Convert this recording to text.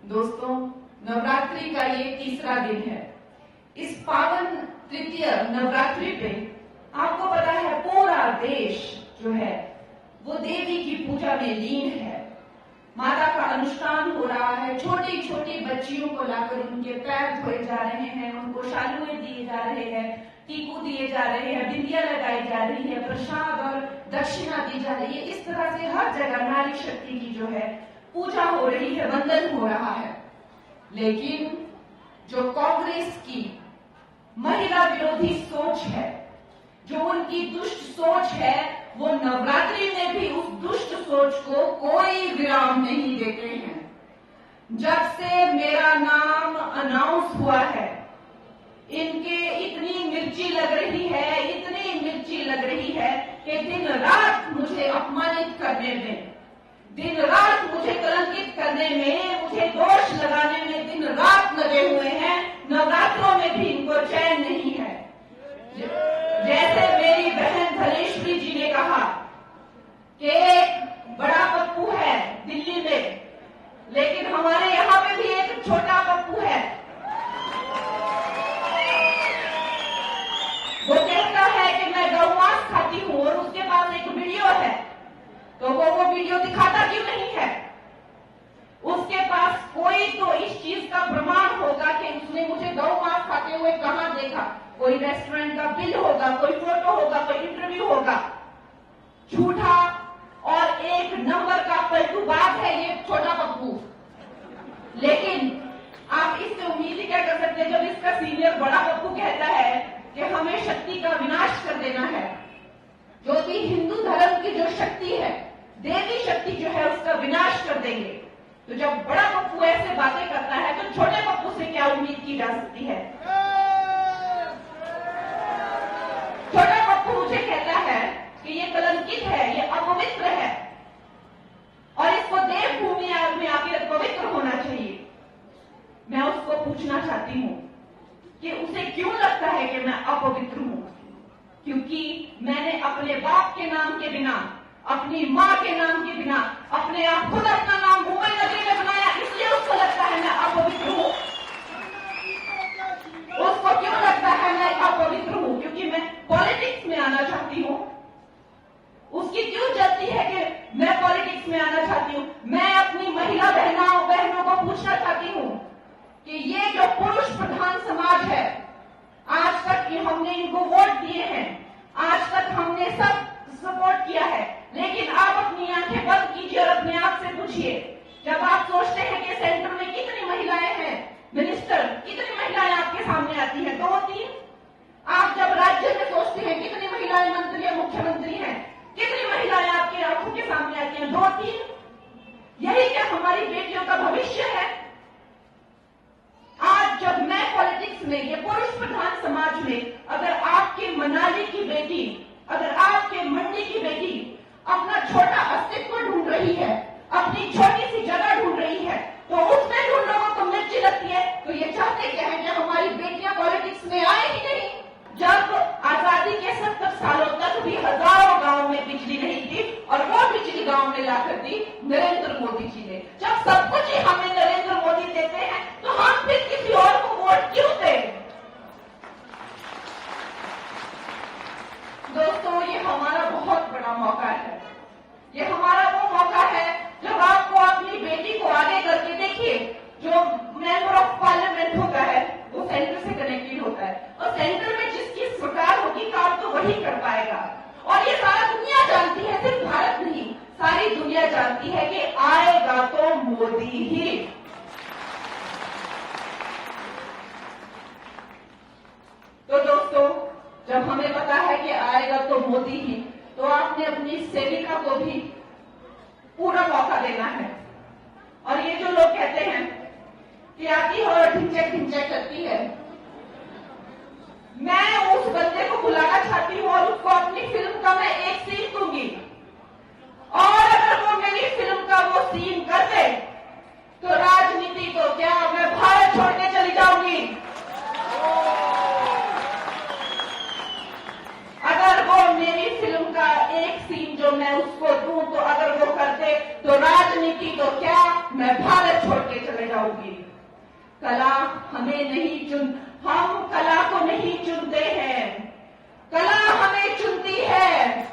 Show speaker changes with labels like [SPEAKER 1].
[SPEAKER 1] दोस्तों, नवरात्रि का ये तीसरा दिन है। इस पावन तृतीय नवरात्रि पे आपको पता है पूरा देश जो है वो देवी की पूजा में लीन है। माता का अनुष्ठान हो रहा है। छोटी छोटी बच्चियों को लाकर उनके पैर धोए जा रहे हैं, उनको शालुए दिए जा रहे हैं, टीकू दिए जा रहे हैं, बिंदिया लगाई जा रही है, प्रसाद और दक्षिणा दी जा रही है। इस तरह से हर जगह नारी शक्ति की जो है पूजा हो रही है, वंदन हो रहा है। लेकिन जो कांग्रेस की महिला विरोधी सोच है, जो उनकी दुष्ट सोच है, वो नवरात्रि में भी उस दुष्ट सोच को कोई विराम नहीं देते हैं। जब से मेरा नाम अनाउंस हुआ है, इनके इतनी मिर्ची लग रही है, इतनी मिर्ची लग रही है कि दिन रात मुझे अपमानित करने में, दिन रात मुझे कलंकित करने में, मुझे दोष लगाने में दिन रात लगे हुए हैं। नवरात्रों में भी इनको चैन नहीं है। जैसे मेरी बहन धनेश्वरी जी ने कहा कि एक बड़ा पप्पू है दिल्ली में, लेकिन हमारे यहाँ पे भी एक छोटा पप्पू है। वो कहता है कि मैं गौ मांस खाती हूँ और उसके पास एक वीडियो है, तो वो वीडियो दिखाता क्यों नहीं है? उसके पास कोई तो इस चीज का प्रमाण होगा कि उसने मुझे गौ मांस खाते हुए कहां देखा। कोई रेस्टोरेंट का बिल होगा, कोई फोटो होगा, कोई इंटरव्यू होगा। झूठा और एक नंबर का पलटूबाज है ये छोटा पप्पू। लेकिन आप इससे उम्मीद ही क्या कर सकते हैं जब इसका सीनियर बड़ा पप्पू कहता है कि हमें शक्ति का विनाश कर देना है। जो भी हिंदू धर्म की जो शक्ति है, देवी शक्ति जो है, उसका विनाश कर देंगे। तो जब बड़ा पप्पू ऐसे बातें करता है तो छोटे पप्पू से क्या उम्मीद की जा सकती है? छोटा पप्पू मुझे कहता है कि ये कलंकित है, ये अपवित्र है और इसको देवभूमि में आकर पवित्र होना चाहिए। मैं उसको पूछना चाहती हूँ कि उसे क्यों लगता है कि मैं अपवित्र हूँ? क्योंकि मैंने अपने बाप के नाम के बिना, अपनी माँ के नाम के बिना, अपने आप खुद अपना नाम मुंबई नगरी में बनाया, इसलिए उसको लगता है मैं अपवित्र हूँ। उसको क्यों लगता है मैं अपवित्र हूँ? क्योंकि मैं पॉलिटिक्स में आना चाहती हूँ। उसकी क्यों जलती है कि मैं पॉलिटिक्स में आना चाहती हूँ? मैं अपनी महिला बहनों को पूछना चाहती हूँ कि ये जो पुरुष प्रधान समाज है, आज तक हमने इनको वोट दिए हैं, आज तक हमने सब सपोर्ट किया है, लेकिन आप अपनी आंखें बंद कीजिए और अपने आप से पूछिए, जब आप सोचते हैं कि सेंटर में कितनी महिलाएं हैं, मिनिस्टर कितनी महिलाएं आपके सामने आती हैं? 2-3। आप जब राज्य में सोचते हैं कितनी महिलाएं मंत्री या मुख्यमंत्री हैं, कितनी महिलाएं आपकी आंखों के सामने आती हैं? 2-3। यही क्या हमारी बेटियों का भविष्य है? आज जब मैं पॉलिटिक्स में, ये पुरुष प्रधान समाज में, अगर आपके मनाली की बेटी, अगर आपके मंडी की बेटी अपना छोटा अस्तित्व ढूंढ रही है, अपनी छोटी सी जगह ढूंढ रही है, तो उसमें ढूंढ लोगों को मिर्ची लगती है। तो ये चाहते क्या है कि हमारी बेटियां पॉलिटिक्स में आए ही नहीं। जब आजादी के 70 सालों तक भी हजारों गांव में बिजली नहीं थी और वो बिजली गांव में लाकर दी नरेंद्र मोदी जी ने। जब सब कुछ ही हमें नरेंद्र मोदी देते हैं तो हम फिर किसी और को वोट क्यों दें? दोस्तों, ये हमारा बहुत बड़ा मौका है। ये हमारा वो मौका है जब आपको अपनी बेटी को आगे करके देखिए। जो मेंबर ऑफ पार्लियामेंट होता है वो सेंटर से कनेक्टेड होता है और सेंटर में जिसकी सरकार होगी काम तो वही कर पाएगा। और ये सारा दुनिया जानती है, सिर्फ भारत नहीं, सारी दुनिया जानती है कि आएगा तो मोदी ही। तो दोस्तों, जब हमें पता है कि आएगा तो मोदी ही, तो आपने अपनी सेविका को भी पूरा मौका देना है। और ये जो लोग कहते हैं कि आती है और ढिंचक ढिंचक करती है, मैं उस बंदे को बुलाना चाहती हूँ और उसको अपनी फिल्म का मैं एक सीन दूंगी, और अगर वो मेरी फिल्म का वो सीन कर दे तो राजनीति तो क्या, मैं भारत छोड़ के चली जाऊंगी। अगर वो मेरी फिल्म का एक सीन जो मैं उसको दूं, तो अगर वो कर दे तो राजनीति तो क्या, मैं भारत छोड़ के चले जाऊंगी। जाओगे। कला हमें नहीं चुन, हम